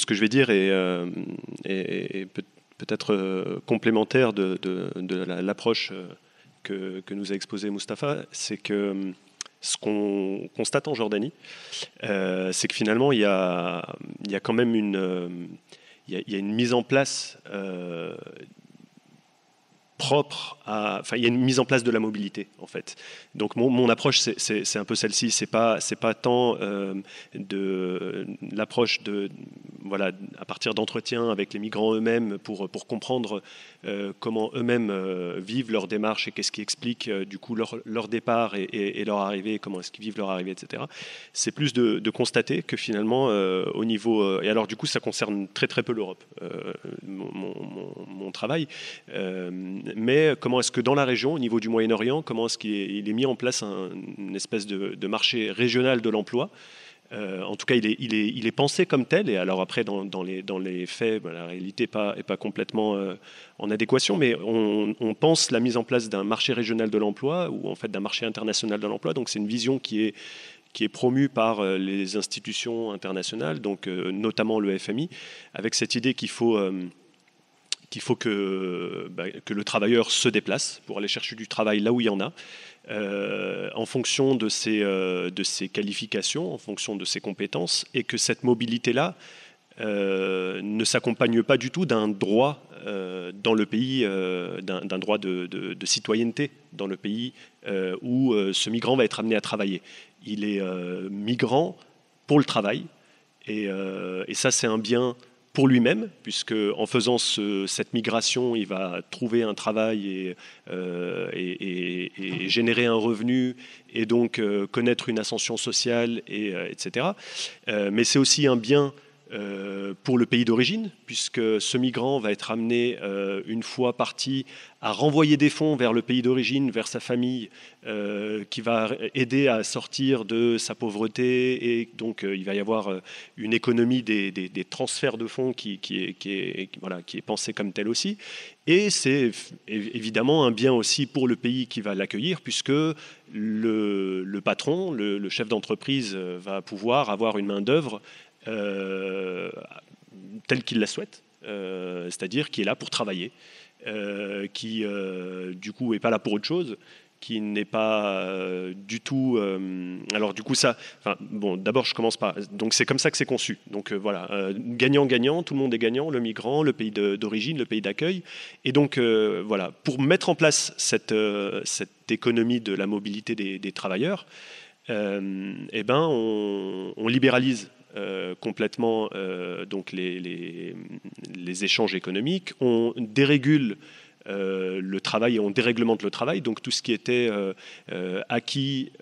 ce que je vais dire est peut-être complémentaire de l'approche que nous a exposé Mustapha. C'est que ce qu'on constate en Jordanie, c'est que finalement, il y a quand même il y a une mise en place propre à, enfin, il y a une mise en place de la mobilité en fait. Donc mon approche c'est un peu celle-ci. C'est pas tant de l'approche de voilà à partir d'entretiens avec les migrants eux-mêmes pour comprendre comment eux-mêmes vivent leur démarche et qu'est-ce qui explique du coup leur départ et leur arrivée, comment est-ce qu'ils vivent leur arrivée, etc. C'est plus de constater que finalement au niveau et alors du coup ça concerne très très peu l'Europe, mon travail. Mais comment est-ce que dans la région, au niveau du Moyen-Orient, comment est-ce qu'il est mis en place une espèce de marché régional de l'emploi. En tout cas, il est pensé comme tel. Et alors après, dans les faits, la réalité n'est pas complètement en adéquation, mais on pense la mise en place d'un marché régional de l'emploi ou en fait d'un marché international de l'emploi. Donc c'est une vision qui est promue par les institutions internationales, donc notamment le FMI, avec cette idée qu'il faut que le travailleur se déplace pour aller chercher du travail là où il y en a, en fonction de ses qualifications, en fonction de ses compétences, et que cette mobilité-là ne s'accompagne pas du tout d'un droit dans le pays, d'un droit de citoyenneté dans le pays où ce migrant va être amené à travailler. Il est migrant pour le travail, et ça c'est un bien pour lui-même, puisque en faisant cette migration, il va trouver un travail et générer un revenu, et donc connaître une ascension sociale, etc. Mais c'est aussi un bien pour le pays d'origine, puisque ce migrant va être amené, une fois parti, à renvoyer des fonds vers le pays d'origine, vers sa famille, qui va aider à sortir de sa pauvreté. Et donc, il va y avoir une économie des transferts de fonds qui est pensée comme telle aussi. Et c'est évidemment un bien aussi pour le pays qui va l'accueillir, puisque le patron, le chef d'entreprise, va pouvoir avoir une main-d'œuvre telle qu'il la souhaite, c'est-à-dire qui est là pour travailler, qui du coup n'est pas là pour autre chose, qui n'est pas du tout. Alors du coup ça, enfin, bon, d'abord je commence par. Donc c'est comme ça que c'est conçu. Donc voilà, gagnant-gagnant, tout le monde est gagnant, le migrant, le pays d'origine, le pays d'accueil. Et donc voilà, pour mettre en place cette économie de la mobilité des travailleurs, eh ben on libéralise complètement donc les échanges économiques, on dérégule le travail et on déréglemente le travail, donc tout ce qui était acquis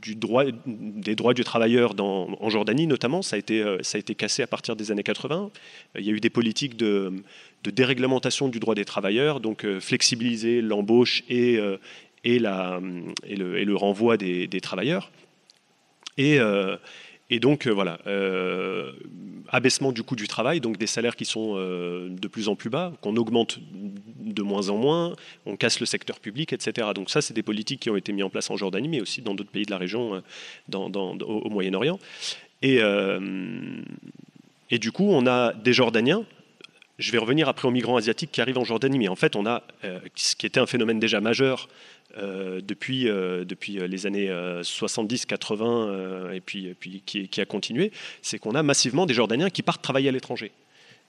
des droits du travailleur en Jordanie notamment, ça a été cassé à partir des années 80. Il y a eu des politiques de déréglementation du droit des travailleurs, donc flexibiliser l'embauche et le renvoi des travailleurs. Et donc voilà, abaissement du coût du travail, donc des salaires qui sont de plus en plus bas, qu'on augmente de moins en moins, on casse le secteur public, etc. Donc ça, c'est des politiques qui ont été mises en place en Jordanie, mais aussi dans d'autres pays de la région, au Moyen-Orient. Et du coup, on a des Jordaniens. Je vais revenir après aux migrants asiatiques qui arrivent en Jordanie, mais en fait, on a ce qui était un phénomène déjà majeur depuis les années 70-80 et puis qui a continué, c'est qu'on a massivement des Jordaniens qui partent travailler à l'étranger.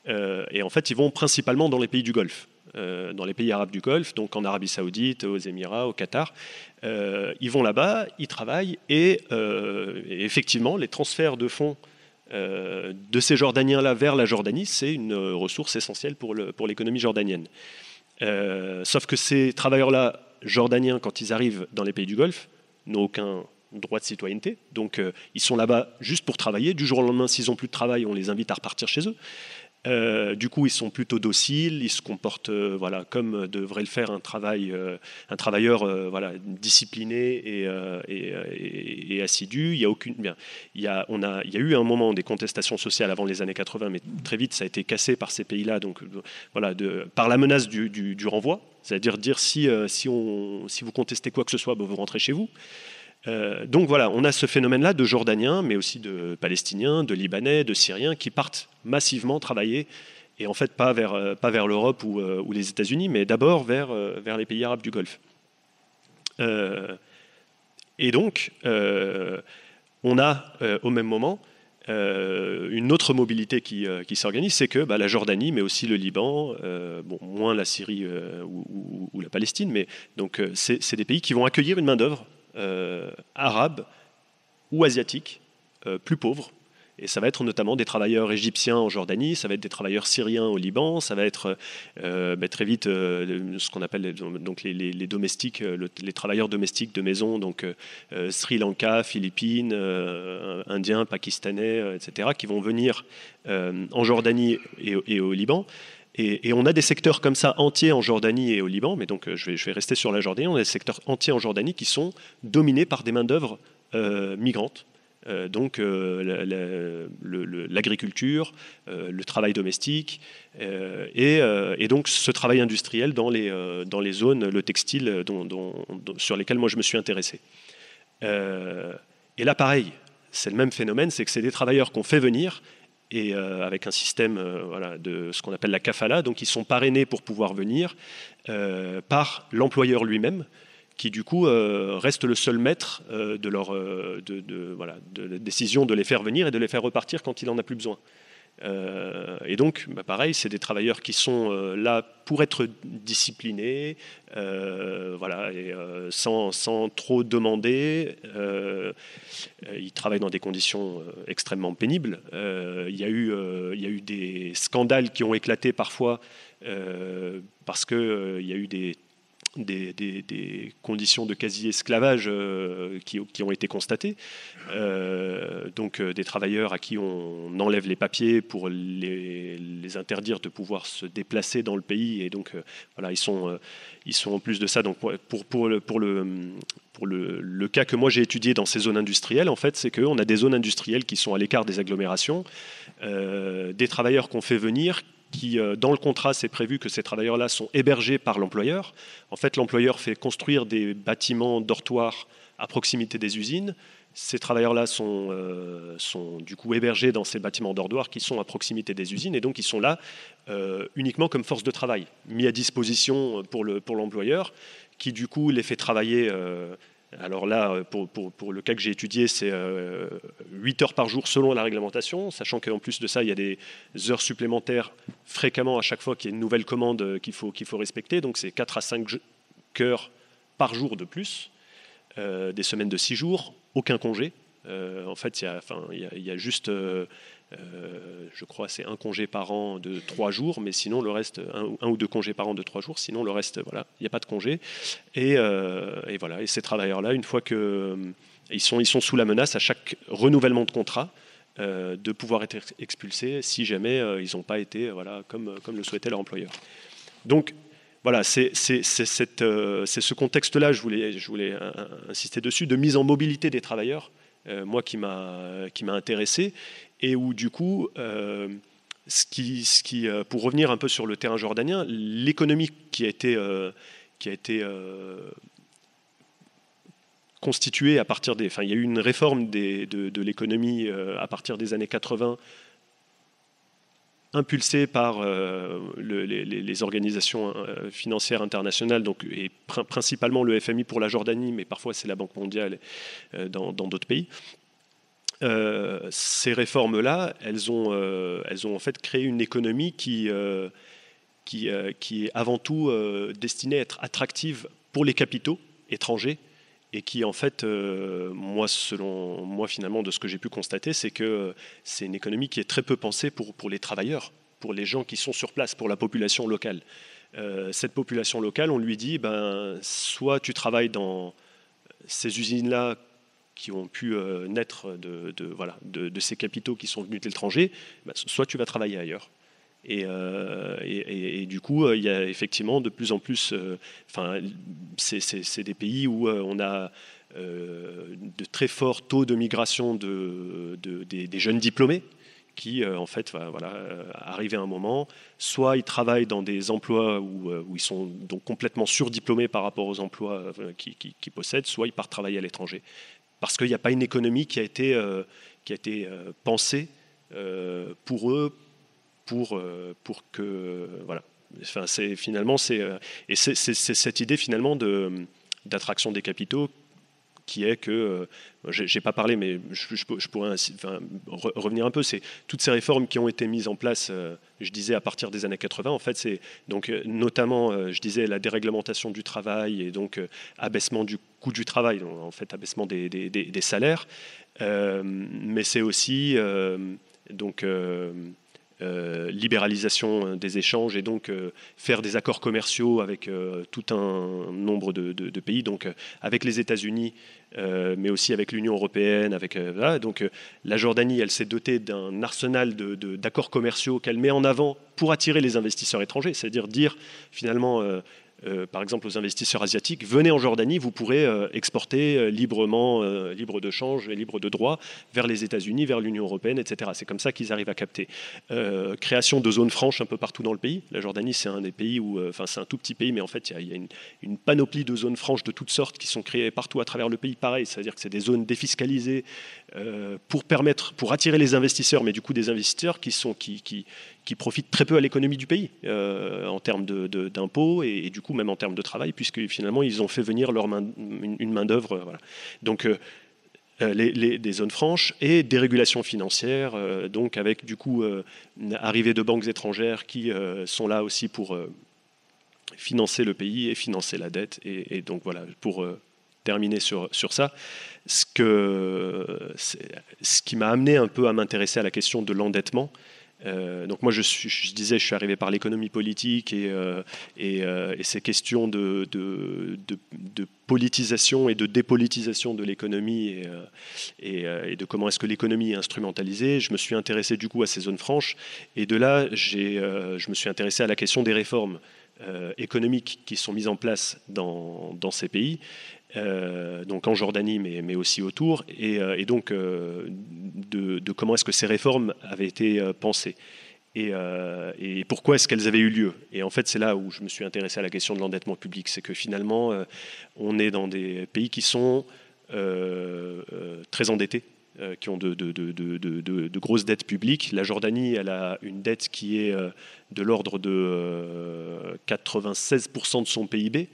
Et en fait, ils vont principalement dans les pays du Golfe, dans les pays arabes du Golfe, donc en Arabie Saoudite, aux Émirats, au Qatar. Ils vont là-bas, ils travaillent, et effectivement, les transferts de fonds de ces Jordaniens-là vers la Jordanie, c'est une ressource essentielle pour l'économie jordanienne. Sauf que ces travailleurs-là, jordaniens, quand ils arrivent dans les pays du Golfe, n'ont aucun droit de citoyenneté. Donc ils sont là-bas juste pour travailler. Du jour au lendemain, s'ils n'ont plus de travail, on les invite à repartir chez eux. Du coup, ils sont plutôt dociles, ils se comportent voilà, comme devrait le faire un travailleur voilà, discipliné et assidu. Il y a eu un moment des contestations sociales avant les années 80, mais très vite ça a été cassé par ces pays-là, donc voilà, par la menace du renvoi, c'est-à-dire si vous contestez quoi que ce soit, vous rentrez chez vous. Donc voilà, on a ce phénomène-là de Jordaniens, mais aussi de Palestiniens, de Libanais, de Syriens qui partent massivement travailler, et en fait pas vers l'Europe ou les États-Unis, mais d'abord vers les pays arabes du Golfe. Et donc, on a au même moment une autre mobilité qui s'organise, c'est que la Jordanie, mais aussi le Liban, moins la Syrie ou la Palestine, mais donc c'est des pays qui vont accueillir une main-d'œuvre arabe ou asiatique plus pauvre. Et ça va être notamment des travailleurs égyptiens en Jordanie, ça va être des travailleurs syriens au Liban, ça va être très vite ce qu'on appelle donc les domestiques, les travailleurs domestiques de maison, donc Sri Lanka, Philippines, Indiens, Pakistanais, etc., qui vont venir en Jordanie et au Liban. Et on a des secteurs comme ça entiers en Jordanie et au Liban, mais donc je vais rester sur la Jordanie. On a des secteurs entiers en Jordanie qui sont dominés par des main-d'œuvre migrantes. Donc l'agriculture, le travail domestique et donc ce travail industriel dans les zones, le textile sur lesquelles moi je me suis intéressé. Et là pareil, c'est le même phénomène, c'est que c'est des travailleurs qu'on fait venir et avec un système de ce qu'on appelle la kafala, donc ils sont parrainés pour pouvoir venir par l'employeur lui-même, qui du coup reste le seul maître de la décision de les faire venir et de les faire repartir quand il n'en a plus besoin. Et donc, pareil, c'est des travailleurs qui sont là pour être disciplinés, sans trop demander. Ils travaillent dans des conditions extrêmement pénibles. Il y a eu des scandales qui ont éclaté parfois parce qu'il y a eu des conditions de quasi-esclavage qui ont été constatées. Donc des travailleurs à qui on enlève les papiers pour les interdire de pouvoir se déplacer dans le pays. Et donc ils sont en plus de ça. Donc pour le cas que moi j'ai étudié dans ces zones industrielles, en fait, c'est qu'on a des zones industrielles qui sont à l'écart des agglomérations, des travailleurs qu'on fait venir, qui, dans le contrat, c'est prévu que ces travailleurs-là sont hébergés par l'employeur. En fait, l'employeur fait construire des bâtiments dortoirs à proximité des usines. Ces travailleurs-là sont du coup hébergés dans ces bâtiments dortoirs qui sont à proximité des usines, et donc ils sont là uniquement comme force de travail, mis à disposition pour l'employeur, qui du coup les fait travailler. Alors là, pour le cas que j'ai étudié, c'est 8 heures par jour selon la réglementation, sachant qu'en plus de ça, il y a des heures supplémentaires fréquemment à chaque fois qu'il y a une nouvelle commande qu'il faut respecter. Donc c'est 4 à 5 heures par jour de plus, des semaines de 6 jours, aucun congé. En fait, il y a juste, je crois, c'est un congé par an de 3 jours, mais sinon le reste, un ou deux congés par an de 3 jours, sinon le reste, voilà, il n'y a pas de congé. Et voilà, et ces travailleurs-là, une fois qu'ils sont sous la menace à chaque renouvellement de contrat, de pouvoir être expulsés si jamais ils n'ont pas été comme le souhaitait leur employeur. Donc voilà, c'est ce contexte-là, je voulais insister dessus, de mise en mobilité des travailleurs, moi qui m'a intéressé, et où du coup, pour revenir un peu sur le terrain jordanien, l'économie qui a été constituée à partir il y a eu une réforme de l'économie à partir des années 80, impulsée par les organisations financières internationales, donc, et principalement le FMI pour la Jordanie, mais parfois c'est la Banque mondiale dans d'autres pays. Ces réformes-là, elles ont en fait créé une économie qui est avant tout destinée à être attractive pour les capitaux étrangers, et qui en fait, selon moi finalement, de ce que j'ai pu constater, c'est que c'est une économie qui est très peu pensée pour les travailleurs, pour les gens qui sont sur place, pour la population locale. Cette population locale, on lui dit, soit tu travailles dans ces usines-là qui ont pu naître de ces capitaux qui sont venus de l'étranger, soit tu vas travailler ailleurs. Et du coup, il y a effectivement de plus en plus. C'est des pays où on a de très forts taux de migration des jeunes diplômés qui, en fait, arrivé à un moment, soit ils travaillent dans des emplois où ils sont donc complètement surdiplômés par rapport aux emplois qu'ils possèdent, soit ils partent travailler à l'étranger. Parce qu'il n'y a pas une économie qui a été pensée pour eux, pour que... Voilà. Enfin, c'est cette idée finalement d'attraction des capitaux qui est que, j'ai pas parlé, mais je pourrais revenir un peu, c'est toutes ces réformes qui ont été mises en place, je disais à partir des années 80, en fait, c'est donc notamment, je disais, la déréglementation du travail et donc abaissement du coût du travail, donc, en fait, abaissement des salaires, mais c'est aussi libéralisation des échanges et donc faire des accords commerciaux avec tout un nombre de pays, donc avec les États-Unis, mais aussi avec l'Union européenne. Donc la Jordanie, elle s'est dotée d'un arsenal d'accords commerciaux qu'elle met en avant pour attirer les investisseurs étrangers, c'est-à-dire dire finalement... par exemple aux investisseurs asiatiques, venez en Jordanie, vous pourrez exporter librement, libre de change et libre de droit vers les États-Unis, vers l'Union européenne, etc. C'est comme ça qu'ils arrivent à capter. Création de zones franches un peu partout dans le pays. La Jordanie, c'est un des pays où, c'est un tout petit pays, mais en fait, il y a une panoplie de zones franches de toutes sortes qui sont créées partout à travers le pays. Pareil, c'est-à-dire que c'est des zones défiscalisées pour attirer les investisseurs, mais du coup des investisseurs qui profitent très peu à l'économie du pays en termes d'impôts et du coup même en termes de travail, puisque finalement ils ont fait venir une main-d'œuvre. Voilà. Donc des zones franches et des régulations financières, donc avec du coup arrivée de banques étrangères qui sont là aussi pour financer le pays et financer la dette. Et donc voilà, pour terminer sur ça, ce qui m'a amené un peu à m'intéresser à la question de l'endettement. Donc moi je disais je suis arrivé par l'économie politique et ces questions de politisation et de dépolitisation de l'économie et de comment est-ce que l'économie est instrumentalisée. Je me suis intéressé du coup à ces zones franches et de là je me suis intéressé à la question des réformes économiques qui sont mises en place dans ces pays. Donc en Jordanie, mais aussi autour, et donc de comment est-ce que ces réformes avaient été pensées et pourquoi est-ce qu'elles avaient eu lieu. Et en fait, c'est là où je me suis intéressé à la question de l'endettement public. C'est que finalement, on est dans des pays qui sont très endettés, qui ont de grosses dettes publiques. La Jordanie, elle a une dette qui est de l'ordre de 96% de son PIB.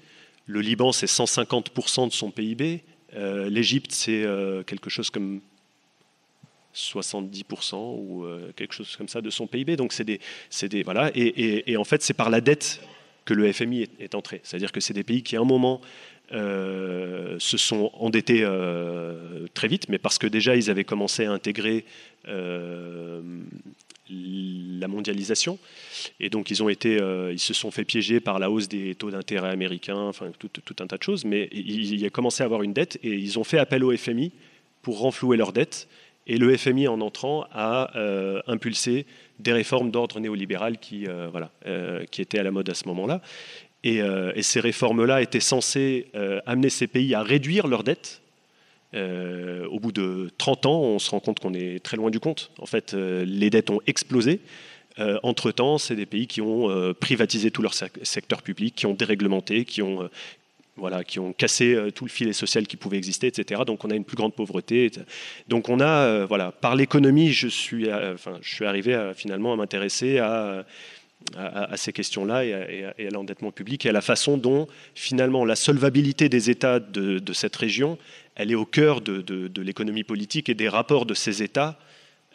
Le Liban, c'est 150% de son PIB. L'Égypte, c'est quelque chose comme 70% ou quelque chose comme ça de son PIB. Donc voilà. Et en fait, c'est par la dette que le FMI est entré. C'est-à-dire que c'est des pays qui, à un moment, se sont endettés très vite, mais parce que déjà, ils avaient commencé à intégrer la mondialisation, et donc ils se sont fait piéger par la hausse des taux d'intérêt américains, enfin tout un tas de choses, mais ils ont commencé à avoir une dette et ils ont fait appel au FMI pour renflouer leur dette, et le FMI en entrant a impulsé des réformes d'ordre néolibéral qui étaient à la mode à ce moment-là, et ces réformes-là étaient censées amener ces pays à réduire leur dette. Au bout de 30 ans, on se rend compte qu'on est très loin du compte. En fait, les dettes ont explosé. Entre-temps, c'est des pays qui ont privatisé tout leur secteur public, qui ont déréglementé, qui ont cassé tout le filet social qui pouvait exister, etc. Donc on a une plus grande pauvreté. Donc on a, par l'économie, je suis arrivé finalement à m'intéresser à ces questions-là et à l'endettement public et à la façon dont finalement la solvabilité des États de cette région, elle est au cœur de l'économie politique et des rapports de ces États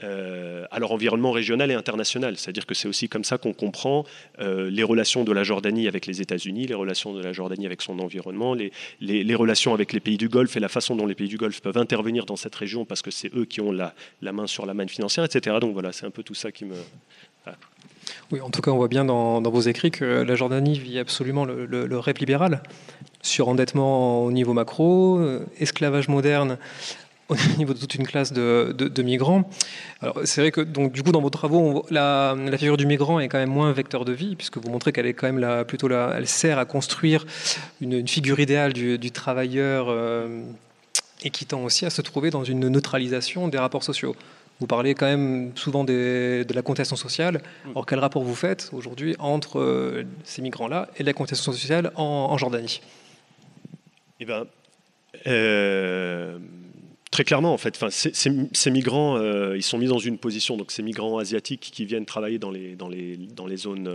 à leur environnement régional et international. C'est-à-dire que c'est aussi comme ça qu'on comprend les relations de la Jordanie avec les États-Unis, les relations de la Jordanie avec son environnement, les relations avec les pays du Golfe et la façon dont les pays du Golfe peuvent intervenir dans cette région parce que c'est eux qui ont la main sur la manne financière, etc. Donc voilà, c'est un peu tout ça qui me... Voilà. Oui, en tout cas, on voit bien dans vos écrits que la Jordanie vit absolument le rêve libéral. Surendettement au niveau macro, esclavage moderne au niveau de toute une classe de migrants. Alors, c'est vrai que donc, du coup, dans vos travaux, la figure du migrant est quand même moins un vecteur de vie, puisque vous montrez qu'elle est quand même elle sert à construire une figure idéale du travailleur et qui tend aussi à se trouver dans une neutralisation des rapports sociaux. Vous parlez quand même souvent de la contestation sociale. Alors quel rapport vous faites aujourd'hui entre ces migrants-là et la contestation sociale en Jordanie? Eh ben, très clairement, en fait, enfin, ces migrants, ils sont mis dans une position. Donc, ces migrants asiatiques qui viennent travailler dans les zones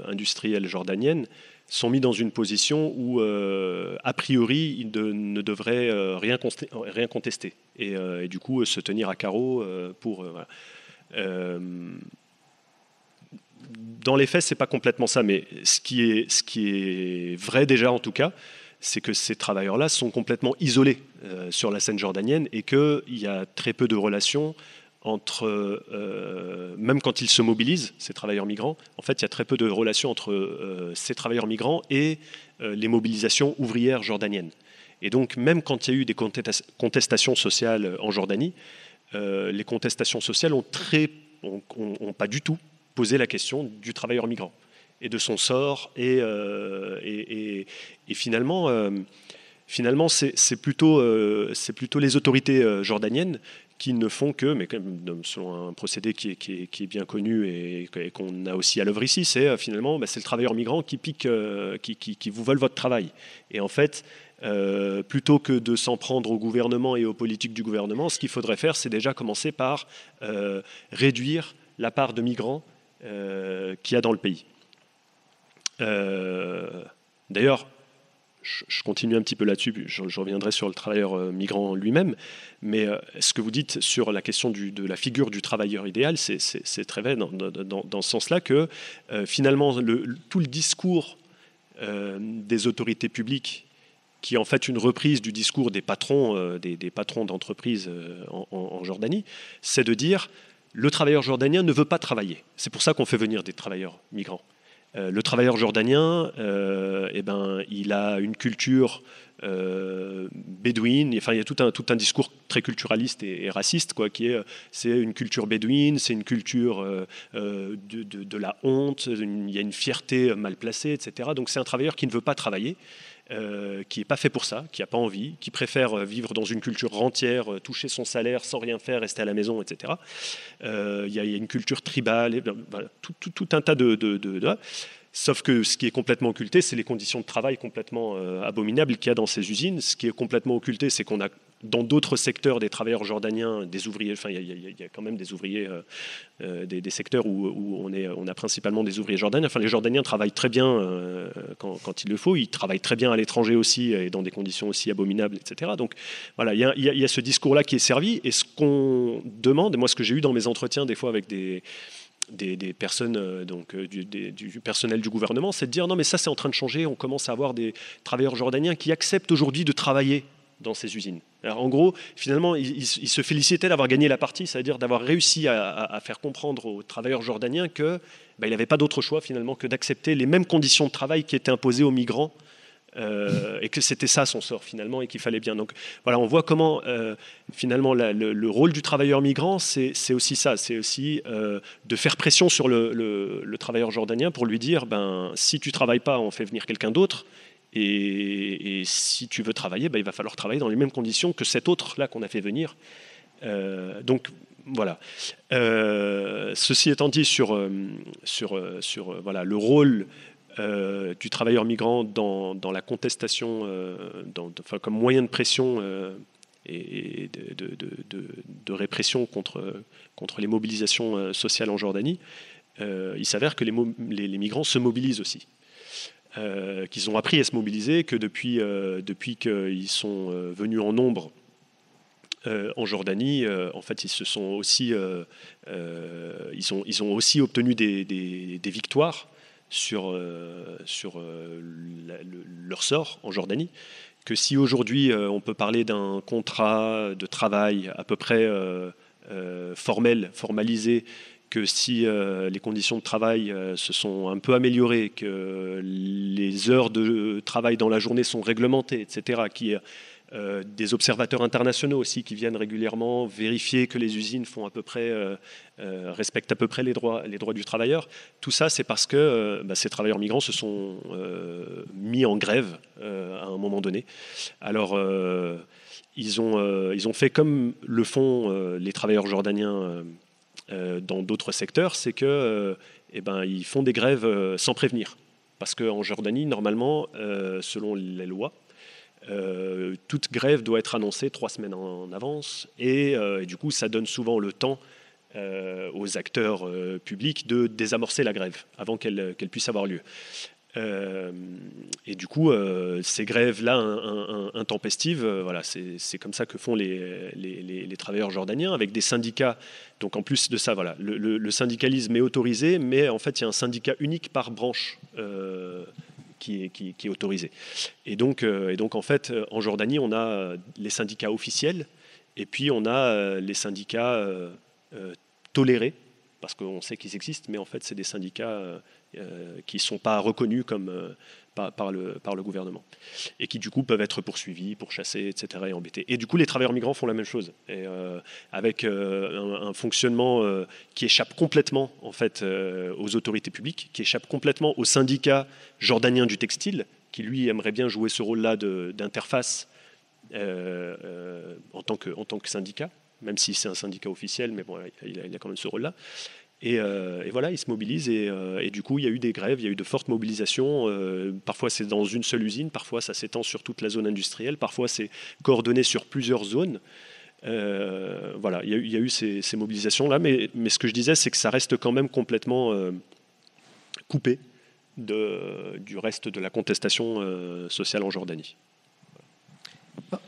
industrielles jordaniennes sont mis dans une position où, a priori, ils ne devraient rien contester et du coup se tenir à carreau pour. Voilà. Dans les faits, c'est pas complètement ça, mais ce qui est vrai déjà en tout cas, c'est que ces travailleurs-là sont complètement isolés sur la scène jordanienne et qu'il y a très peu de relations entre, même quand ils se mobilisent, ces travailleurs migrants, en fait, il y a très peu de relations entre ces travailleurs migrants et les mobilisations ouvrières jordaniennes. Et donc, même quand il y a eu des contestations sociales en Jordanie, les contestations sociales ont pas du tout posé la question du travailleur migrant et de son sort. Et finalement, c'est plutôt les autorités jordaniennes qui ne font que, mais quand même, selon un procédé qui est bien connu et qu'on a aussi à l'œuvre ici, c'est finalement c'est le travailleur migrant qui pique, qui vous vole votre travail. Et en fait, plutôt que de s'en prendre au gouvernement et aux politiques du gouvernement, ce qu'il faudrait faire, c'est déjà commencer par réduire la part de migrants qu'il y a dans le pays. D'ailleurs, je continue un petit peu là-dessus, je reviendrai sur le travailleur migrant lui-même, mais ce que vous dites sur la question de la figure du travailleur idéal, c'est très vrai dans ce sens-là que finalement tout le discours des autorités publiques, qui est en fait une reprise du discours des patrons d'entreprises en Jordanie, c'est de dire le travailleur jordanien ne veut pas travailler. C'est pour ça qu'on fait venir des travailleurs migrants. Le travailleur jordanien, il a une culture bédouine. Enfin, il y a tout un discours très culturaliste et raciste, quoi, c'est une culture bédouine, c'est une culture de la honte. Il y a une fierté mal placée, etc. Donc, c'est un travailleur qui ne veut pas travailler. Qui n'est pas fait pour ça, qui n'a pas envie, qui préfère vivre dans une culture rentière, toucher son salaire sans rien faire, rester à la maison, etc. Il y a une culture tribale, voilà, tout un tas de. Sauf que ce qui est complètement occulté, c'est les conditions de travail complètement abominables qu'il y a dans ces usines. Ce qui est complètement occulté, c'est qu'on a dans d'autres secteurs des travailleurs jordaniens, des ouvriers, enfin il y a quand même des ouvriers, des secteurs où on a principalement des ouvriers jordaniens. Enfin les Jordaniens travaillent très bien quand il le faut, ils travaillent très bien à l'étranger aussi et dans des conditions aussi abominables, etc. Donc voilà, il y a ce discours-là qui est servi et ce qu'on demande, et moi ce que j'ai eu dans mes entretiens des fois avec des personnes du personnel du gouvernement, c'est de dire non mais ça c'est en train de changer, on commence à avoir des travailleurs jordaniens qui acceptent aujourd'hui de travailler dans ces usines. Alors, en gros, finalement, ils se félicitaient d'avoir gagné la partie, c'est-à-dire d'avoir réussi à faire comprendre aux travailleurs jordaniens qu'il n'avait pas d'autre choix finalement que d'accepter les mêmes conditions de travail qui étaient imposées aux migrants et que c'était ça son sort finalement et qu'il fallait bien. Donc voilà, on voit comment finalement le rôle du travailleur migrant, c'est aussi ça, c'est aussi de faire pression sur le travailleur jordanien pour lui dire si tu travailles pas, on fait venir quelqu'un d'autre. Et si tu veux travailler, il va falloir travailler dans les mêmes conditions que cet autre-là qu'on a fait venir. Donc voilà. Ceci étant dit sur voilà, le rôle du travailleur migrant dans la contestation, comme moyen de pression et de répression contre les mobilisations sociales en Jordanie, il s'avère que les migrants se mobilisent aussi. Qu'ils ont appris à se mobiliser, que depuis qu'ils sont venus en nombre en Jordanie, en fait, ils se sont aussi, ils ont aussi obtenu des victoires sur leur sort en Jordanie. Que si aujourd'hui on peut parler d'un contrat de travail à peu près formalisé, que si les conditions de travail se sont un peu améliorées, que les heures de travail dans la journée sont réglementées, etc., des observateurs internationaux aussi qui viennent régulièrement vérifier que les usines font à peu près, respectent à peu près les droits du travailleur. Tout ça, c'est parce que ces travailleurs migrants se sont mis en grève à un moment donné. Alors, ils ont fait comme le font les travailleurs jordaniens dans d'autres secteurs, c'est que ils font des grèves sans prévenir. Parce qu'en Jordanie, normalement, selon les lois, toute grève doit être annoncée 3 semaines en avance et du coup ça donne souvent le temps aux acteurs publics de désamorcer la grève avant qu'elle puisse avoir lieu. Et du coup, ces grèves-là intempestives, voilà, c'est comme ça que font les travailleurs jordaniens avec des syndicats. Donc en plus de ça, voilà, le syndicalisme est autorisé, mais en fait il y a un syndicat unique par branche qui est autorisé. Et donc en fait, en Jordanie, on a les syndicats officiels et puis on a les syndicats tolérés, parce qu'on sait qu'ils existent, mais en fait, c'est des syndicats qui ne sont pas reconnus comme, par le gouvernement et qui, du coup, peuvent être poursuivis, pourchassés, etc. et embêtés. Et du coup, les travailleurs migrants font la même chose, et, avec un fonctionnement qui échappe complètement, en fait, aux autorités publiques, qui échappe complètement au syndicat jordanien du textile, qui, lui, aimerait bien jouer ce rôle-là d'interface en tant que syndicat, même si c'est un syndicat officiel, mais bon, il a quand même ce rôle-là. Et voilà, ils se mobilisent et du coup, il y a eu des grèves, il y a eu de fortes mobilisations. Parfois, c'est dans une seule usine, parfois, ça s'étend sur toute la zone industrielle, parfois, c'est coordonné sur plusieurs zones. Voilà, il y a eu ces mobilisations-là, mais ce que je disais, c'est que ça reste quand même complètement coupé du reste de la contestation sociale en Jordanie.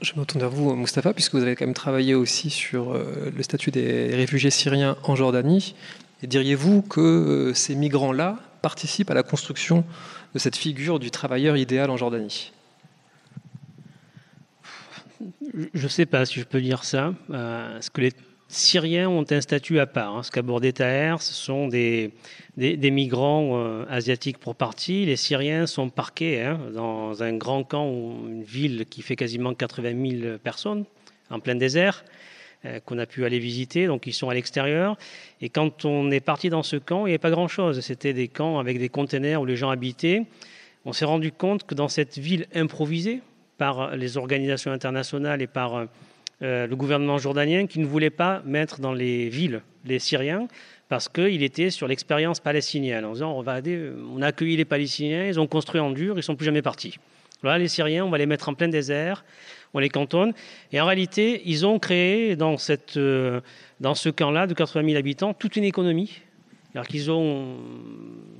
Je me tourne vers vous, Mustapha, puisque vous avez quand même travaillé aussi sur le statut des réfugiés syriens en Jordanie. Et diriez-vous que ces migrants-là participent à la construction de cette figure du travailleur idéal en Jordanie ? Je ne sais pas si je peux dire ça. Parce que les Syriens ont un statut à part. Ce qu'abordait Taher, ce sont des migrants asiatiques pour partie. Les Syriens sont parqués dans un grand camp, une ville qui fait quasiment 80 000 personnes, en plein désert, qu'on a pu aller visiter. Donc ils sont à l'extérieur. Et quand on est parti dans ce camp, il n'y avait pas grand-chose. C'était des camps avec des containers où les gens habitaient. On s'est rendu compte que dans cette ville improvisée par les organisations internationales et par le gouvernement jordanien, qui ne voulait pas mettre dans les villes les Syriens parce qu'il était sur l'expérience palestinienne, en disant on a accueilli les Palestiniens, ils ont construit en dur, ils ne sont plus jamais partis. Voilà, les Syriens, on va les mettre en plein désert, on les cantonne. Et en réalité, ils ont créé dans ce camp-là de 80 000 habitants toute une économie. Alors qu'ils ont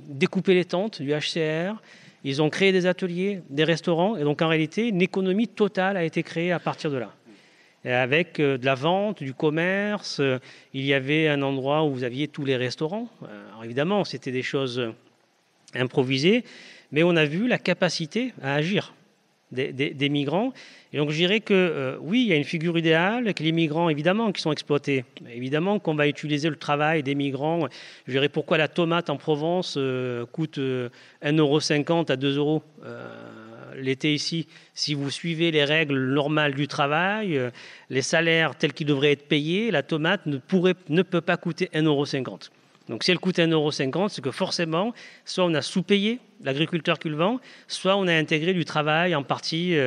découpé les tentes du HCR, ils ont créé des ateliers, des restaurants, et donc en réalité, une économie totale a été créée à partir de là. Et avec de la vente, du commerce, il y avait un endroit où vous aviez tous les restaurants. Alors évidemment, c'était des choses improvisées, mais on a vu la capacité à agir des migrants. Et donc je dirais que oui, il y a une figure idéale, que les migrants, évidemment, qui sont exploités. Évidemment qu'on va utiliser le travail des migrants. Je dirais pourquoi la tomate en Provence coûte 1,50 € à 2 €. L'été ici, si vous suivez les règles normales du travail, les salaires tels qu'ils devraient être payés, la tomate ne peut pas coûter 1,50 €. Donc si elle coûte 1,50 €, c'est que forcément, soit on a sous-payé l'agriculteur qui le vend, soit on a intégré du travail en partie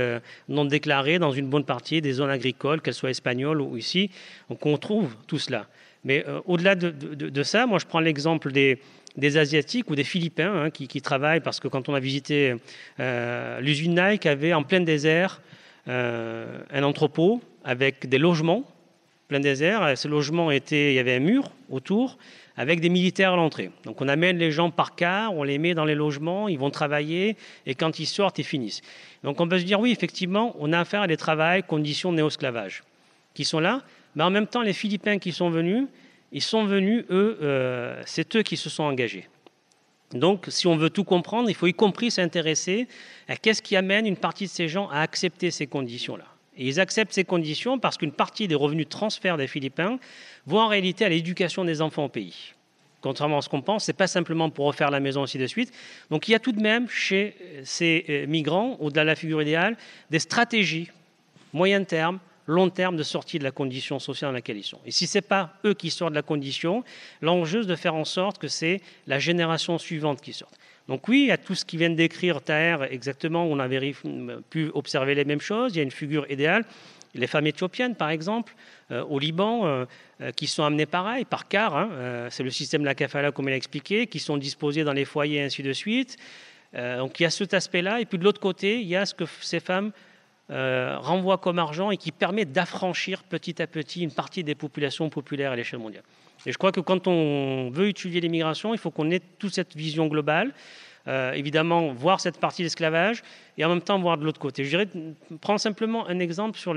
non déclaré dans une bonne partie des zones agricoles, qu'elles soient espagnoles ou ici. Donc on trouve tout cela. Mais au-delà de ça, moi je prends l'exemple des Asiatiques ou des Philippins qui travaillent, parce que quand on a visité l'usine Nike avait en plein désert un entrepôt avec des logements, plein désert. Ces logements il y avait un mur autour avec des militaires à l'entrée. Donc on amène les gens par car, on les met dans les logements, ils vont travailler et quand ils sortent, ils finissent. Donc on peut se dire oui, effectivement, on a affaire à des travails, conditions de néo-esclavage qui sont là, mais en même temps les Philippins qui sont venus, c'est eux qui se sont engagés. Donc, si on veut tout comprendre, il faut y compris s'intéresser à qu'est-ce qui amène une partie de ces gens à accepter ces conditions-là. Et ils acceptent ces conditions parce qu'une partie des revenus de transfert des Philippins vont en réalité à l'éducation des enfants au pays. Contrairement à ce qu'on pense, ce n'est pas simplement pour refaire la maison, ainsi de suite. Donc, il y a tout de même chez ces migrants, au-delà de la figure idéale, des stratégies moyen terme, long terme de sortie de la condition sociale dans laquelle ils sont. Et si ce n'est pas eux qui sortent de la condition, l'enjeu est de faire en sorte que c'est la génération suivante qui sorte. Donc oui, il y a tout ce qui vient de décrire Taher, exactement, on a pu observer les mêmes choses. Il y a une figure idéale. Les femmes éthiopiennes, par exemple, au Liban, qui sont amenées pareil, par quart, c'est le système de la kafala, comme il a expliqué, qui sont disposées dans les foyers, et ainsi de suite. Donc il y a cet aspect-là. Et puis de l'autre côté, il y a ce que ces femmes renvoient comme argent et qui permet d'affranchir petit à petit une partie des populations populaires à l'échelle mondiale. Et je crois que quand on veut étudier l'immigration, il faut qu'on ait toute cette vision globale. Évidemment, voir cette partie de l'esclavage et en même temps voir de l'autre côté. Je dirais, prends simplement un exemple sur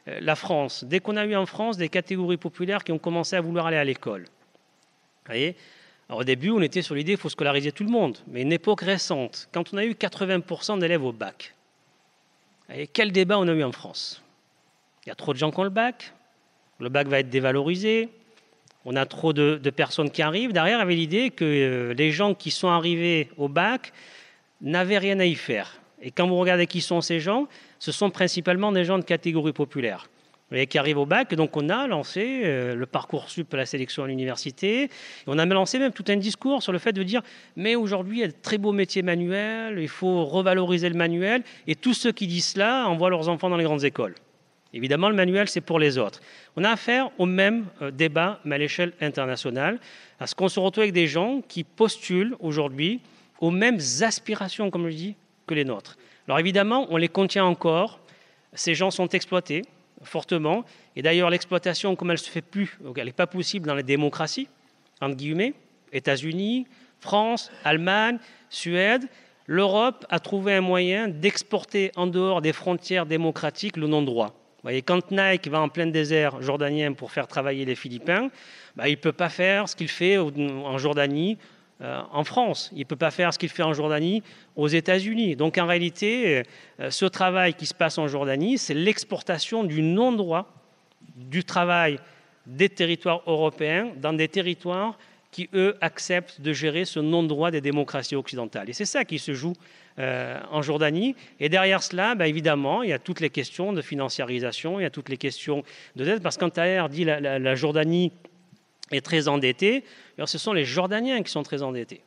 la France. Dès qu'on a eu en France des catégories populaires qui ont commencé à vouloir aller à l'école. Vous voyez ? Alors, au début, on était sur l'idée qu'il faut scolariser tout le monde. Mais une époque récente, quand on a eu 80% d'élèves au bac, et quel débat on a eu en France ? Il y a trop de gens qui ont le bac va être dévalorisé, on a trop de personnes qui arrivent. Derrière, il y avait l'idée que les gens qui sont arrivés au bac n'avaient rien à y faire. Et quand vous regardez qui sont ces gens, ce sont principalement des gens de catégorie populaire. Et qui arrivent au bac, et donc on a lancé le Parcoursup, la sélection à l'université. Et on a lancé même tout un discours sur le fait de dire mais aujourd'hui, il y a de très beaux métiers manuels, il faut revaloriser le manuel. Et tous ceux qui disent cela envoient leurs enfants dans les grandes écoles. Évidemment, le manuel, c'est pour les autres. On a affaire au même débat, mais à l'échelle internationale, à ce qu'on se retrouve avec des gens qui postulent aujourd'hui aux mêmes aspirations, comme je dis, que les nôtres. Alors évidemment, on les contient encore. Ces gens sont exploités fortement. Et d'ailleurs, l'exploitation, comme elle ne se fait plus, elle n'est pas possible dans les démocraties, entre guillemets, États-Unis, France, Allemagne, Suède. L'Europe a trouvé un moyen d'exporter en dehors des frontières démocratiques le non-droit. Vous voyez, quand Nike va en plein désert jordanien pour faire travailler les Philippins, il ne peut pas faire ce qu'il fait en Jordanie, en France. Il ne peut pas faire ce qu'il fait en Jordanie, aux États-Unis. Donc en réalité, ce travail qui se passe en Jordanie, c'est l'exportation du non-droit du travail des territoires européens dans des territoires qui, eux, acceptent de gérer ce non-droit des démocraties occidentales. Et c'est ça qui se joue en Jordanie. Et derrière cela, évidemment, il y a toutes les questions de financiarisation, il y a toutes les questions de dette, parce que quand Taher dit la Jordanie est très endettée, alors ce sont les Jordaniens qui sont très endettés.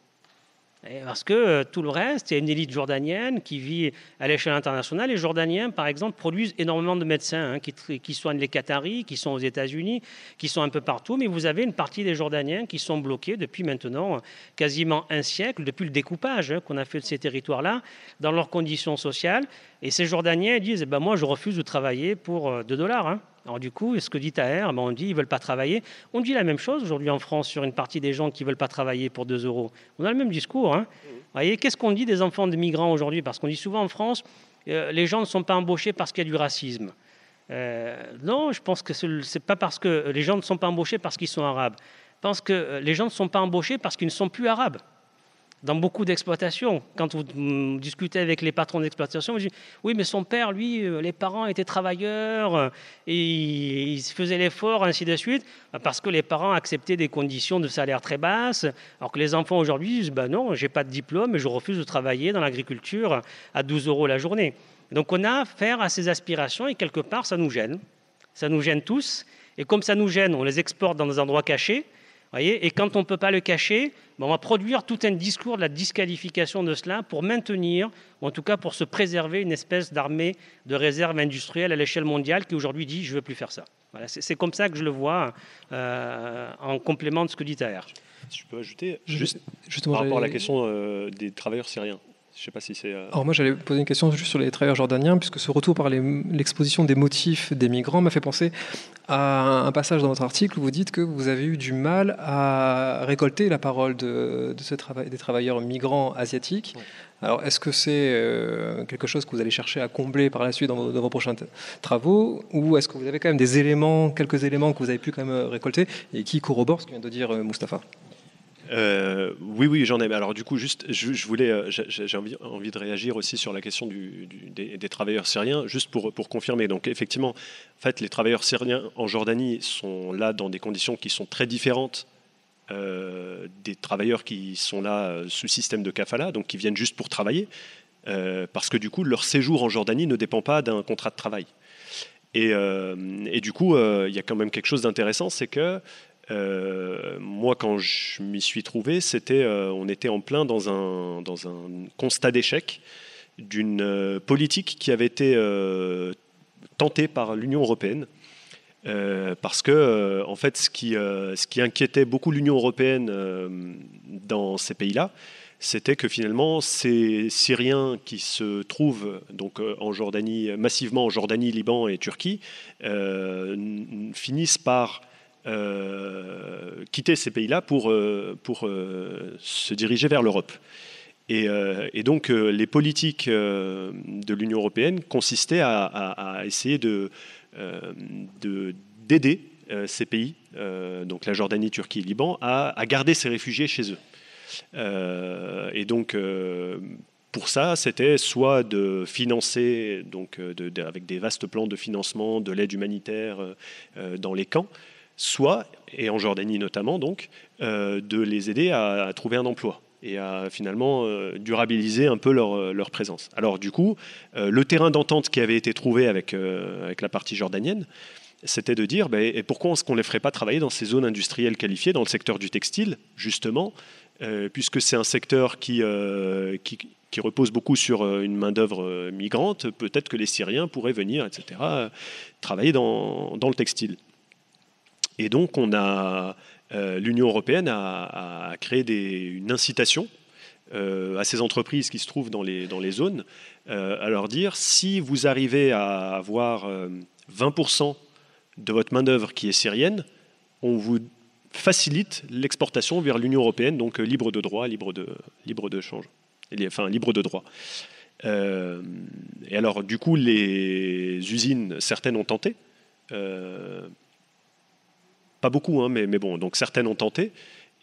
Parce que tout le reste, il y a une élite jordanienne qui vit à l'échelle internationale. Les Jordaniens, par exemple, produisent énormément de médecins qui soignent les Qataris, qui sont aux États-Unis, qui sont un peu partout. Mais vous avez une partie des Jordaniens qui sont bloqués depuis maintenant quasiment un siècle, depuis le découpage qu'on a fait de ces territoires-là, dans leurs conditions sociales. Et ces Jordaniens disent moi, je refuse de travailler pour $2. Alors du coup, ce que dit Taher, on dit ils ne veulent pas travailler. On dit la même chose aujourd'hui en France sur une partie des gens qui ne veulent pas travailler pour 2 €. On a le même discours. Vous voyez, qu'est-ce qu'on dit des enfants de migrants aujourd'hui ? Parce qu'on dit souvent en France, les gens ne sont pas embauchés parce qu'il y a du racisme. Non, je pense que ce n'est pas parce que les gens ne sont pas embauchés parce qu'ils sont arabes. Je pense que les gens ne sont pas embauchés parce qu'ils ne sont plus arabes. Dans beaucoup d'exploitations, quand vous discutez avec les patrons d'exploitation, vous dites oui, mais son père, lui, les parents étaient travailleurs et ils faisaient l'effort, ainsi de suite, parce que les parents acceptaient des conditions de salaire très basses, alors que les enfants aujourd'hui disent non, j'ai pas de diplôme et je refuse de travailler dans l'agriculture à 12 € la journée. Donc on a affaire à ces aspirations et quelque part ça nous gêne. Ça nous gêne tous. Et comme ça nous gêne, on les exporte dans des endroits cachés. Et quand on ne peut pas le cacher, on va produire tout un discours de la disqualification de cela pour maintenir, ou en tout cas pour se préserver une espèce d'armée de réserve industrielle à l'échelle mondiale qui aujourd'hui dit « je ne veux plus faire ça ». Voilà, c'est comme ça que je le vois en complément de ce que dit Taher. Si je peux ajouter, juste par rapport à la question des travailleurs syriens. Je ne sais pas si c'est... Alors moi, j'allais poser une question juste sur les travailleurs jordaniens, puisque ce retour par l'exposition des motifs des migrants m'a fait penser à un passage dans votre article où vous dites que vous avez eu du mal à récolter la parole des travailleurs migrants asiatiques. Ouais. Alors, est-ce que c'est quelque chose que vous allez chercher à combler par la suite dans vos prochains travaux, ou est-ce que vous avez quand même quelques éléments que vous avez pu quand même récolter et qui corroborent ce que vient de dire Mustapha ? Oui, j'en ai. Alors du coup, juste, j'ai envie de réagir aussi sur la question des travailleurs syriens, juste pour confirmer. Donc effectivement, en fait, les travailleurs syriens en Jordanie sont là dans des conditions qui sont très différentes des travailleurs qui sont là sous système de kafala, donc qui viennent juste pour travailler, parce que du coup, leur séjour en Jordanie ne dépend pas d'un contrat de travail. Et du coup, il y a quand même quelque chose d'intéressant, c'est que moi, quand je m'y suis trouvé, on était en plein dans un constat d'échec d'une politique qui avait été tentée par l'Union européenne. Parce que, en fait, ce qui inquiétait beaucoup l'Union européenne dans ces pays-là, c'était que finalement, ces Syriens qui se trouvent donc en Jordanie, massivement en Jordanie, Liban et Turquie, finissent par quitter ces pays-là pour se diriger vers l'Europe. Et donc, les politiques de l'Union européenne consistaient à essayer d'aider ces pays, donc la Jordanie, Turquie et Liban, à garder ces réfugiés chez eux. Et donc, pour ça, c'était soit de financer, donc, avec des vastes plans de financement de l'aide humanitaire dans les camps, soit, et en Jordanie notamment, donc, de les aider à trouver un emploi et à finalement durabiliser un peu leur présence. Alors du coup, le terrain d'entente qui avait été trouvé avec la partie jordanienne, c'était de dire, et pourquoi est-ce qu'on ne les ferait pas travailler dans ces zones industrielles qualifiées, dans le secteur du textile, justement, puisque c'est un secteur qui repose beaucoup sur une main-d'œuvre migrante, peut-être que les Syriens pourraient venir, etc., travailler dans le textile. Et donc, l'Union européenne a créé une incitation à ces entreprises qui se trouvent dans les zones, à leur dire, si vous arrivez à avoir 20% de votre main-d'œuvre qui est syrienne, on vous facilite l'exportation vers l'Union européenne, donc libre de droit, libre de change, enfin libre de droit. Et alors, du coup, les usines, certaines ont tenté. Pas beaucoup, hein, mais bon, donc certaines ont tenté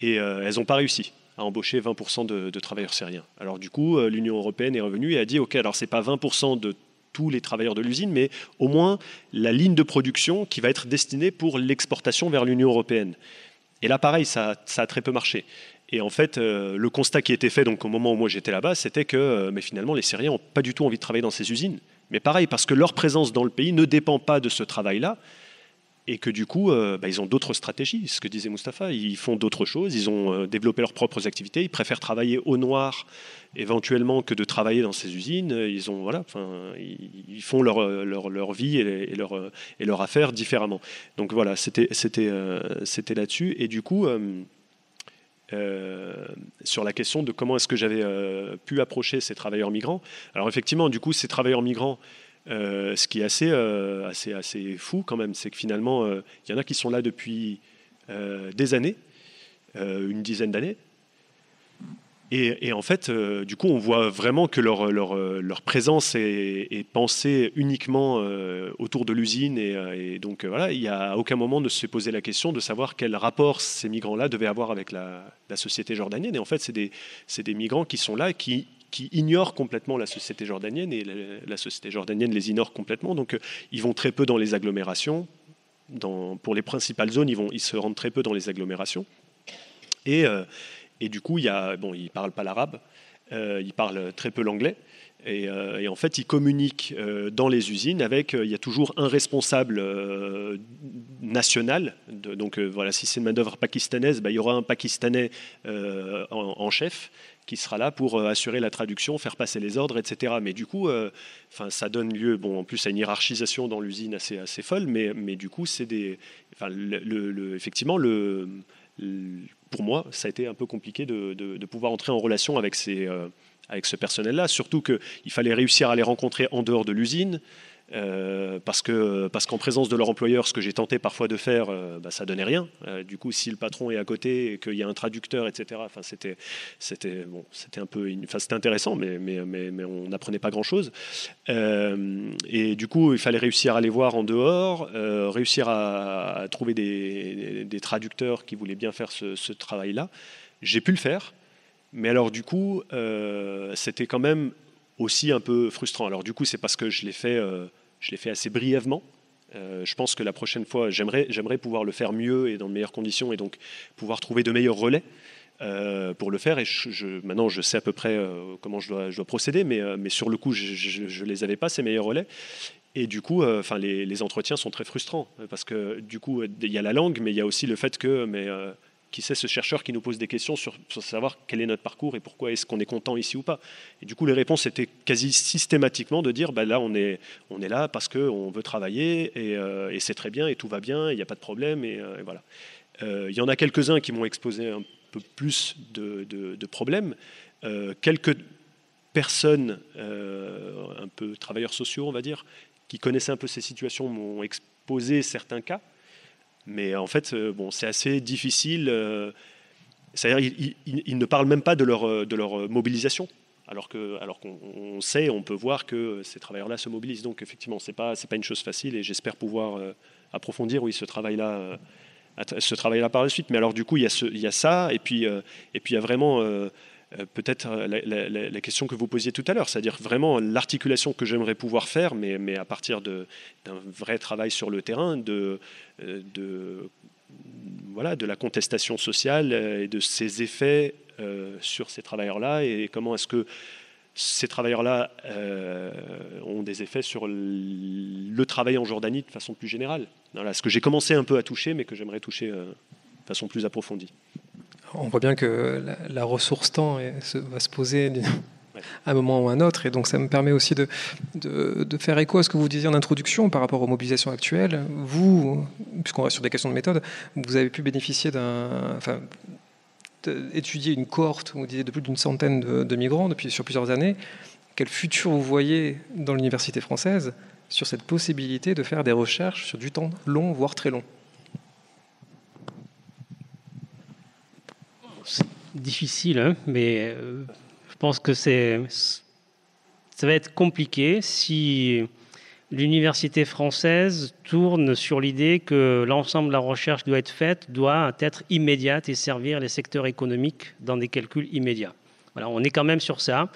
et elles n'ont pas réussi à embaucher 20% de travailleurs syriens. Alors du coup, l'Union européenne est revenue et a dit, ok, alors c'est pas 20% de tous les travailleurs de l'usine, mais au moins la ligne de production qui va être destinée pour l'exportation vers l'Union européenne. Et là, pareil, ça a très peu marché. Et en fait, le constat qui était fait donc, au moment où moi j'étais là-bas, c'était que mais finalement, les Syriens n'ont pas du tout envie de travailler dans ces usines. Mais pareil, parce que leur présence dans le pays ne dépend pas de ce travail-là, et que du coup, ils ont d'autres stratégies, ce que disait Mustapha, ils font d'autres choses, ils ont développé leurs propres activités, ils préfèrent travailler au noir éventuellement que de travailler dans ces usines, ils font leur vie et leur affaire différemment. Donc voilà, c'était là-dessus. Et du coup, sur la question de comment est-ce que j'avais pu approcher ces travailleurs migrants, alors effectivement, du coup, ces travailleurs migrants, ce qui est assez fou quand même, c'est que finalement, il y en a qui sont là depuis des années, une dizaine d'années. Et en fait, du coup, on voit vraiment que leur présence est pensée uniquement autour de l'usine. Et donc, voilà, il n'y a à aucun moment de se poser la question de savoir quel rapport ces migrants-là devaient avoir avec la société jordanienne. Et en fait, c'est des migrants qui sont là et qui ignorent complètement la société jordanienne, et la société jordanienne les ignore complètement. Donc, ils vont très peu dans les agglomérations. Pour les principales zones, ils se rendent très peu dans les agglomérations. Et du coup, ils ne parlent pas l'arabe, ils parlent très peu l'anglais. Et en fait, ils communiquent dans les usines avec, il y a toujours un responsable national. Donc voilà, si c'est une main-d'œuvre pakistanaise, il y aura un Pakistanais en chef qui sera là pour assurer la traduction, faire passer les ordres, etc. Mais du coup, ça donne lieu, en plus, à une hiérarchisation dans l'usine assez folle. Mais du coup, c'est effectivement, pour moi, ça a été un peu compliqué de pouvoir entrer en relation avec ce personnel-là, surtout qu'il fallait réussir à les rencontrer en dehors de l'usine, parce qu'en présence de leur employeur, ce que j'ai tenté parfois de faire, ça donnait rien. Du coup, si le patron est à côté et qu'il y a un traducteur, etc., c'était un peu, c'était intéressant, mais on n'apprenait pas grand-chose. Et du coup, il fallait réussir à les voir en dehors, réussir à trouver des traducteurs qui voulaient bien faire ce travail-là. J'ai pu le faire. Mais alors du coup, c'était quand même aussi un peu frustrant. Alors du coup, c'est parce que je l'ai fait assez brièvement. Je pense que la prochaine fois, j'aimerais pouvoir le faire mieux et dans de meilleures conditions, et donc pouvoir trouver de meilleurs relais pour le faire. Et maintenant, je sais à peu près comment je dois procéder, mais sur le coup, je ne les avais pas, ces meilleurs relais. Et du coup, les entretiens sont très frustrants parce que du coup, il y a la langue, mais il y a aussi le fait que, qui c'est ce chercheur qui nous pose des questions sur savoir quel est notre parcours et pourquoi est-ce qu'on est content ici ou pas. Et du coup, les réponses étaient quasi systématiquement de dire, là, on est là parce qu'on veut travailler et c'est très bien et tout va bien, il n'y a pas de problème et voilà. Il y en a quelques-uns qui m'ont exposé un peu plus de problèmes. Quelques personnes, un peu travailleurs sociaux, on va dire, qui connaissaient un peu ces situations, m'ont exposé certains cas. Mais en fait, c'est assez difficile. C'est-à-dire, ils ne parlent même pas de leur mobilisation, alors qu'on sait, on peut voir que ces travailleurs-là se mobilisent. Donc, effectivement, c'est pas une chose facile, et j'espère pouvoir approfondir, ce travail-là par la suite. Mais alors, du coup, il y a ça, et puis il y a vraiment peut-être la question que vous posiez tout à l'heure, c'est-à-dire vraiment l'articulation que j'aimerais pouvoir faire, mais à partir d'un vrai travail sur le terrain, de la contestation sociale et de ses effets sur ces travailleurs-là, et comment est-ce que ces travailleurs-là ont des effets sur le travail en Jordanie de façon plus générale. Voilà, ce que j'ai commencé un peu à toucher, mais que j'aimerais toucher de façon plus approfondie. On voit bien que la ressource temps va se poser à un moment ou à un autre, et donc ça me permet aussi de faire écho à ce que vous disiez en introduction par rapport aux mobilisations actuelles. Vous, puisqu'on reste sur des questions de méthode, vous avez pu bénéficier d'étudier une cohorte, vous disiez, de plus d'une centaine de migrants sur plusieurs années. Quel futur vous voyez dans l'université française sur cette possibilité de faire des recherches sur du temps long, voire très long? C'est difficile, mais je pense que ça va être compliqué si l'université française tourne sur l'idée que l'ensemble de la recherche qui doit être faite doit être immédiate et servir les secteurs économiques dans des calculs immédiats. Voilà, on est quand même sur ça.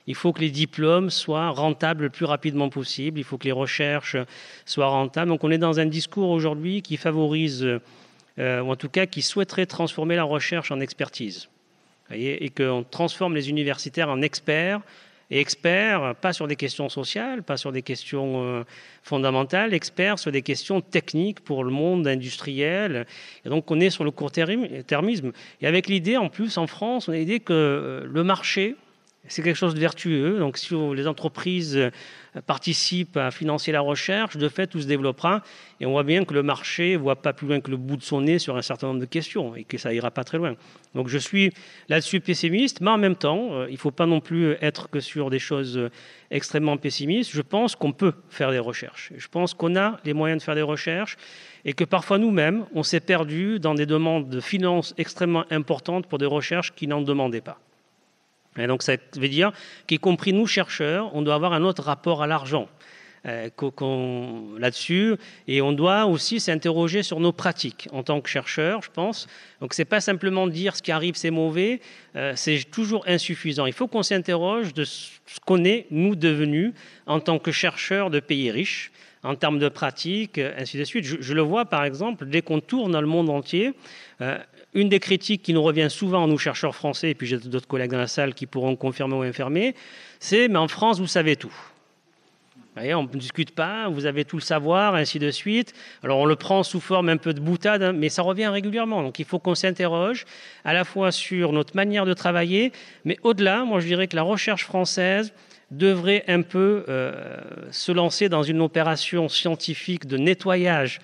Il faut que les diplômes soient rentables le plus rapidement possible. Il faut que les recherches soient rentables. Donc on est dans un discours aujourd'hui qui favorise... ou en tout cas qui souhaiterait transformer la recherche en expertise. Et qu'on transforme les universitaires en experts, et experts pas sur des questions sociales, pas sur des questions fondamentales, experts sur des questions techniques pour le monde industriel. Et donc on est sur le court-termisme. Et avec l'idée, en plus, en France, on a l'idée que le marché, c'est quelque chose de vertueux. Donc si les entreprises participent à financer la recherche, de fait, tout se développera. Et on voit bien que le marché ne voit pas plus loin que le bout de son nez sur un certain nombre de questions et que ça ira pas très loin. Donc je suis là-dessus pessimiste, mais en même temps, il ne faut pas non plus être que sur des choses extrêmement pessimistes. Je pense qu'on peut faire des recherches. Je pense qu'on a les moyens de faire des recherches et que parfois nous-mêmes, on s'est perdu dans des demandes de finances extrêmement importantes pour des recherches qui n'en demandaient pas. Et donc ça veut dire qu'y compris nous, chercheurs, on doit avoir un autre rapport à l'argent là-dessus. Et on doit aussi s'interroger sur nos pratiques en tant que chercheurs, je pense. Donc ce n'est pas simplement dire ce qui arrive, c'est mauvais. C'est toujours insuffisant. Il faut qu'on s'interroge de ce qu'on est, nous, devenus en tant que chercheurs de pays riches, en termes de pratiques, ainsi de suite. Je le vois, par exemple, dès qu'on tourne dans le monde entier, une des critiques qui nous revient souvent, nous, chercheurs français, et puis j'ai d'autres collègues dans la salle qui pourront confirmer ou infirmer, c'est « mais en France, vous savez tout ». Vous voyez, on ne discute pas, vous avez tout le savoir, ainsi de suite. Alors on le prend sous forme un peu de boutade, mais ça revient régulièrement. Donc il faut qu'on s'interroge à la fois sur notre manière de travailler, mais au-delà, moi je dirais que la recherche française devrait un peu se lancer dans une opération scientifique de nettoyage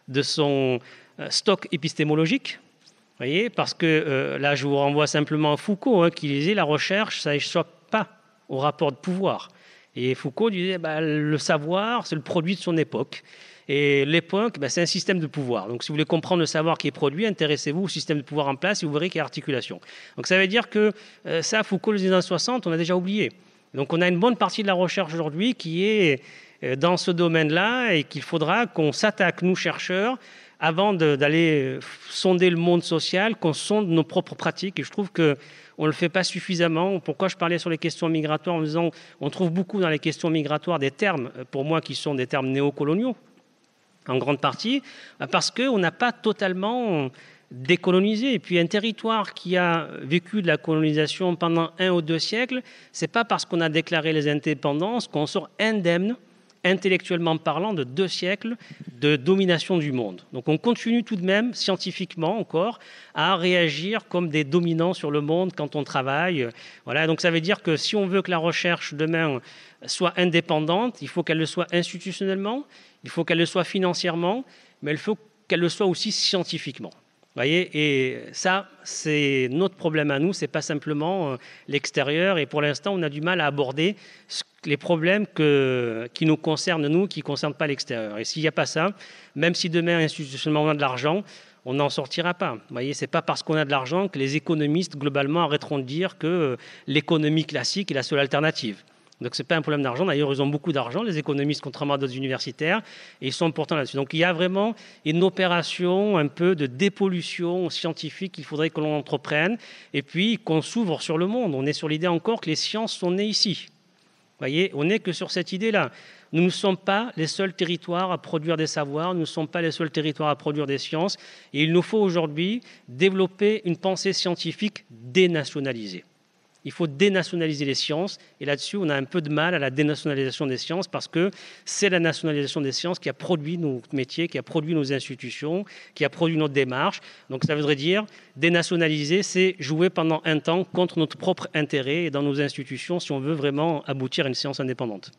de son stock épistémologique. Vous voyez, parce que là, je vous renvoie simplement à Foucault, qui disait la recherche, ça n'échappe pas au rapport de pouvoir. Et Foucault disait le savoir, c'est le produit de son époque. Et l'époque, c'est un système de pouvoir. Donc, si vous voulez comprendre le savoir qui est produit, intéressez-vous au système de pouvoir en place et vous verrez qu'il y a articulation. Donc, ça veut dire que ça, Foucault, le disait dans les années 60, on a déjà oublié. Donc, on a une bonne partie de la recherche aujourd'hui qui est dans ce domaine-là et qu'il faudra qu'on s'attaque, nous, chercheurs, avant d'aller sonder le monde social, qu'on sonde nos propres pratiques. Et je trouve qu'on ne le fait pas suffisamment. Pourquoi je parlais sur les questions migratoires en disant on trouve beaucoup dans les questions migratoires des termes, pour moi, qui sont des termes néocoloniaux, en grande partie, parce qu'on n'a pas totalement décolonisé. Et puis un territoire qui a vécu de la colonisation pendant 1 ou 2 siècles, ce n'est pas parce qu'on a déclaré les indépendances qu'on sort indemne intellectuellement parlant, de 2 siècles de domination du monde. Donc on continue tout de même, scientifiquement encore, à réagir comme des dominants sur le monde quand on travaille. Voilà, donc ça veut dire que si on veut que la recherche demain soit indépendante, il faut qu'elle le soit institutionnellement, il faut qu'elle le soit financièrement, mais il faut qu'elle le soit aussi scientifiquement. Voyez, et ça, c'est notre problème à nous, c'est pas simplement l'extérieur. Et pour l'instant, on a du mal à aborder les problèmes qui nous concernent, nous, qui ne concernent pas l'extérieur. Et s'il n'y a pas ça, même si demain, institutionnellement, on a de l'argent, on n'en sortira pas. Vous voyez, c'est pas parce qu'on a de l'argent que les économistes, globalement, arrêteront de dire que l'économie classique est la seule alternative. Donc, ce n'est pas un problème d'argent. D'ailleurs, ils ont beaucoup d'argent, les économistes, contrairement à d'autres universitaires, et ils sont importants là-dessus. Donc, il y a vraiment une opération un peu de dépollution scientifique qu'il faudrait que l'on entreprenne, et puis qu'on s'ouvre sur le monde. On est sur l'idée encore que les sciences sont nées ici. Vous voyez, on n'est que sur cette idée-là. Nous ne sommes pas les seuls territoires à produire des savoirs, nous ne sommes pas les seuls territoires à produire des sciences, et il nous faut aujourd'hui développer une pensée scientifique dénationalisée. Il faut dénationaliser les sciences, et là-dessus, on a un peu de mal à la dénationalisation des sciences parce que c'est la nationalisation des sciences qui a produit nos métiers, qui a produit nos institutions, qui a produit notre démarche. Donc ça voudrait dire dénationaliser, c'est jouer pendant un temps contre notre propre intérêt et dans nos institutions si on veut vraiment aboutir à une science indépendante.